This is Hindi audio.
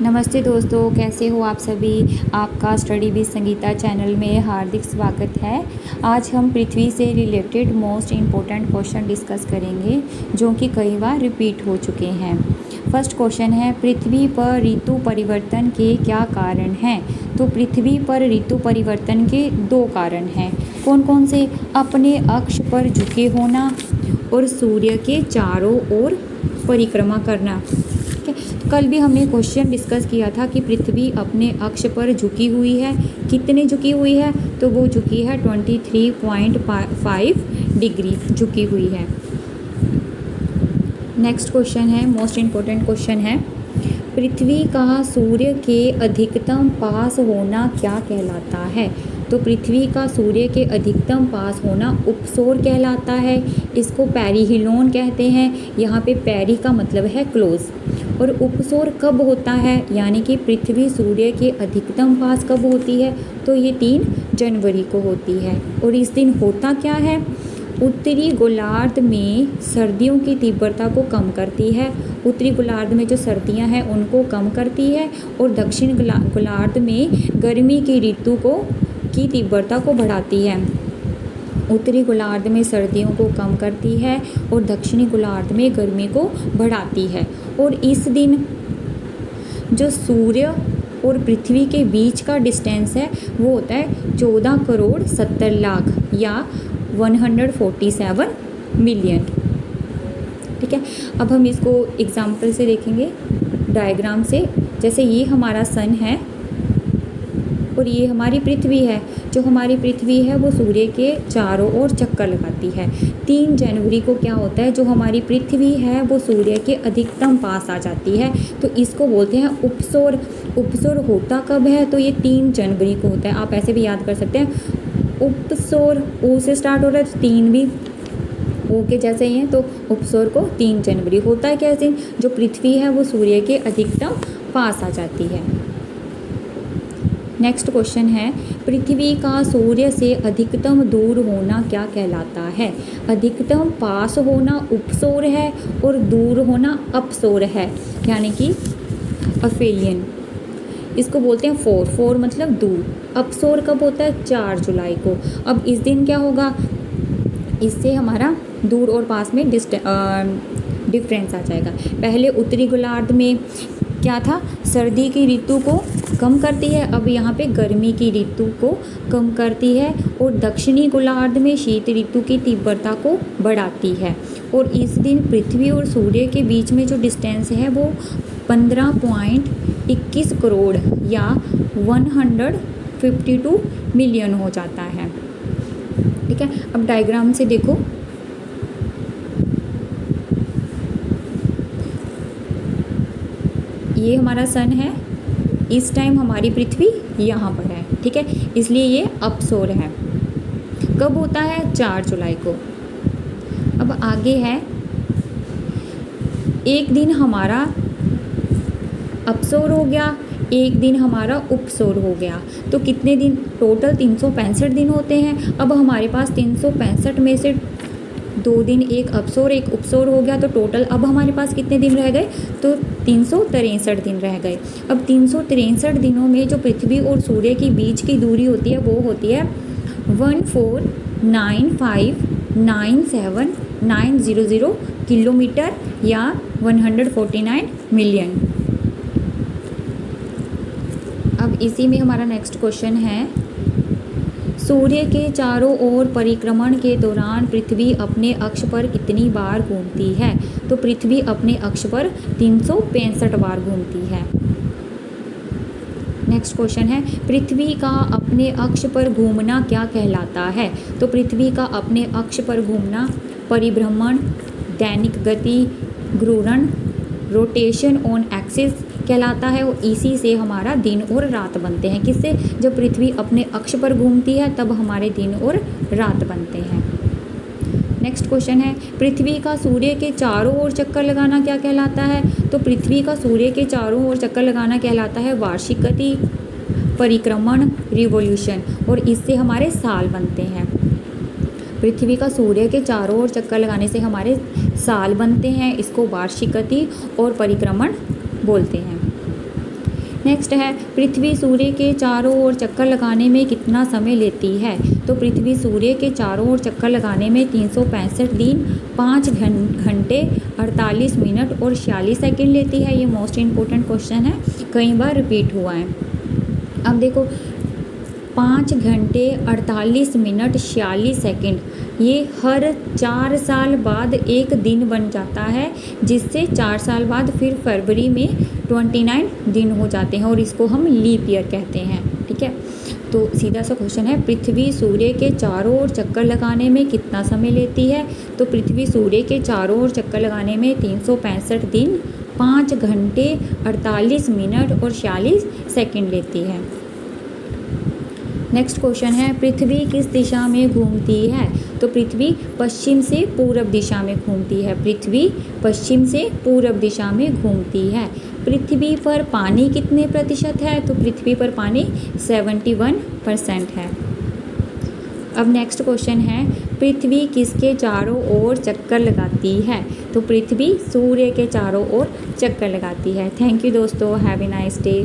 नमस्ते दोस्तों, कैसे हो आप सभी। आपका स्टडी विद संगीता चैनल में हार्दिक स्वागत है। आज हम पृथ्वी से related most important question discuss करेंगे जो कि कई बार रिपीट हो चुके हैं। फर्स्ट क्वेश्चन है, पृथ्वी पर ऋतु परिवर्तन के क्या कारण हैं। तो पृथ्वी पर ऋतु परिवर्तन के दो कारण हैं। कौन कौन से? अपने अक्ष पर झुके होना और सूर्य के चारों ओर परिक्रमा करना। कल भी हमने क्वेश्चन डिस्कस किया था कि पृथ्वी अपने अक्ष पर झुकी हुई है। कितने झुकी हुई है? तो वो झुकी है 23.5 डिग्री झुकी हुई है। नेक्स्ट क्वेश्चन है, मोस्ट इम्पोर्टेंट क्वेश्चन है, पृथ्वी का सूर्य के अधिकतम पास होना क्या कहलाता है। तो पृथ्वी का सूर्य के अधिकतम पास होना उपसौर कहलाता है। इसको पेरिहिलोन कहते हैं। यहाँ पे पेरी का मतलब है क्लोज। और उपसौर कब होता है, यानी कि पृथ्वी सूर्य के अधिकतम पास कब होती है। तो ये 3 जनवरी को होती है। और इस दिन होता क्या है? उत्तरी गोलार्ध में सर्दियों की तीव्रता को कम करती है। उत्तरी गोलार्ध में जो सर्दियां हैं उनको कम करती है और दक्षिण गोलार्ध में गर्मी की ऋतु की तीव्रता को बढ़ाती है। उत्तरी गोलार्ध में सर्दियों को कम करती है और दक्षिणी गोलार्ध में गर्मी को बढ़ाती है। और इस दिन जो सूर्य और पृथ्वी के बीच का डिस्टेंस है वो होता है 14 करोड़ 70 लाख या 147 मिलियन। ठीक है, अब हम इसको एग्जाम्पल से देखेंगे, डायग्राम से। जैसे ये हमारा सन है और ये हमारी पृथ्वी है। जो हमारी पृथ्वी है वो सूर्य के चारों ओर चक्कर लगाती है। 3 जनवरी को क्या होता है, जो हमारी पृथ्वी है वो सूर्य के अधिकतम पास आ जाती है। तो इसको बोलते हैं उपसौर। उपसौर होता कब है? तो ये 3 जनवरी को होता है। आप ऐसे भी याद कर सकते हैं, उपसौर ओ से स्टार्ट हो रहा है तो 3 भी ओ के जैसे ही हैं। तो उपसौर को 3 जनवरी होता है। कैसे? जो पृथ्वी है वो सूर्य के अधिकतम पास आ जाती है। नेक्स्ट क्वेश्चन है, पृथ्वी का सूर्य से अधिकतम दूर होना क्या कहलाता है। अधिकतम पास होना उपसौर है और दूर होना अपसौर है, यानी कि अफेलियन। इसको बोलते हैं फोर मतलब दूर। अपसौर कब होता है? 4 जुलाई को। अब इस दिन क्या होगा, इससे हमारा दूर और पास में डिफरेंस आ जाएगा। पहले उत्तरी गोलार्ध में क्या था, सर्दी की ऋतु को कम करती है। अब यहाँ पे गर्मी की ऋतु को कम करती है। और दक्षिणी गोलार्ध में शीत ऋतु की तीव्रता को बढ़ाती है। और इस दिन पृथ्वी और सूर्य के बीच में जो डिस्टेंस है वो 15.21 करोड़ या 152 मिलियन हो जाता है। ठीक है, अब डायग्राम से देखो, ये हमारा सन है। इस टाइम हमारी पृथ्वी यहाँ पर है। ठीक है, इसलिए ये अपसौर है। कब होता है? 4 जुलाई को। अब आगे है, एक दिन हमारा अपसौर हो गया, एक दिन हमारा उपसौर हो गया। तो कितने दिन? टोटल 365 दिन होते हैं। अब हमारे पास 365 में से 2 दिन, एक अपसौर एक उपसौर हो गया। तो टोटल अब हमारे पास कितने दिन रह गए? तो 363 दिन रह गए। अब 363 दिनों में जो पृथ्वी और सूर्य के बीच की दूरी होती है वो होती है 14959790 किलोमीटर या 149 मिलियन। अब इसी में हमारा नेक्स्ट क्वेश्चन है, सूर्य के चारों ओर परिक्रमण के दौरान पृथ्वी अपने अक्ष पर कितनी बार घूमती है। तो पृथ्वी अपने अक्ष पर 365 बार घूमती है। नेक्स्ट क्वेश्चन है, पृथ्वी का अपने अक्ष पर घूमना क्या कहलाता है। तो पृथ्वी का अपने अक्ष पर घूमना परिभ्रमण, दैनिक गति, घूर्णन, रोटेशन ऑन एक्सिस कहलाता है। और इसी से हमारा दिन और रात बनते हैं। किससे? जब पृथ्वी अपने अक्ष पर घूमती है तब हमारे दिन और रात बनते हैं। नेक्स्ट क्वेश्चन है, पृथ्वी का सूर्य के चारों ओर चक्कर लगाना क्या कहलाता है। तो पृथ्वी का सूर्य के चारों ओर चक्कर लगाना कहलाता है वार्षिक गति, परिक्रमण, रिवोल्यूशन। और इससे हमारे साल बनते हैं। पृथ्वी का सूर्य के चारों ओर चक्कर लगाने से हमारे साल बनते हैं। इसको वार्षिक गति और परिक्रमण बोलते हैं। नेक्स्ट है पृथ्वी सूर्य के चारों ओर चक्कर लगाने में कितना समय लेती है। तो पृथ्वी सूर्य के चारों ओर चक्कर लगाने में 365 दिन 5 घंटे 48 मिनट और 46 सेकंड लेती है। ये मोस्ट इम्पोर्टेंट क्वेश्चन है, कई बार रिपीट हुआ है। अब देखो 5 घंटे 48 मिनट 46 सेकंड, ये हर 4 साल बाद एक दिन बन जाता है, जिससे 4 साल बाद फिर फरवरी में 29 दिन हो जाते हैं और इसको हम लीप ईयर कहते हैं। ठीक है, तो सीधा सा क्वेश्चन है पृथ्वी सूर्य के चारों ओर चक्कर लगाने में कितना समय लेती है। तो पृथ्वी सूर्य के चारों ओर चक्कर लगाने में 365 दिन 5 घंटे 48 मिनट और 46 सेकंड लेती है। नेक्स्ट क्वेश्चन है पृथ्वी किस दिशा में घूमती है। तो पृथ्वी पश्चिम से पूरब दिशा में घूमती है। पृथ्वी पश्चिम से पूरब दिशा में घूमती है। पृथ्वी पर पानी कितने प्रतिशत है। तो पृथ्वी पर पानी 71% है। अब नेक्स्ट क्वेश्चन है पृथ्वी किसके चारों ओर चक्कर लगाती है। तो पृथ्वी सूर्य के चारों ओर चक्कर लगाती है। थैंक यू दोस्तों, हैव ए नाइस डे।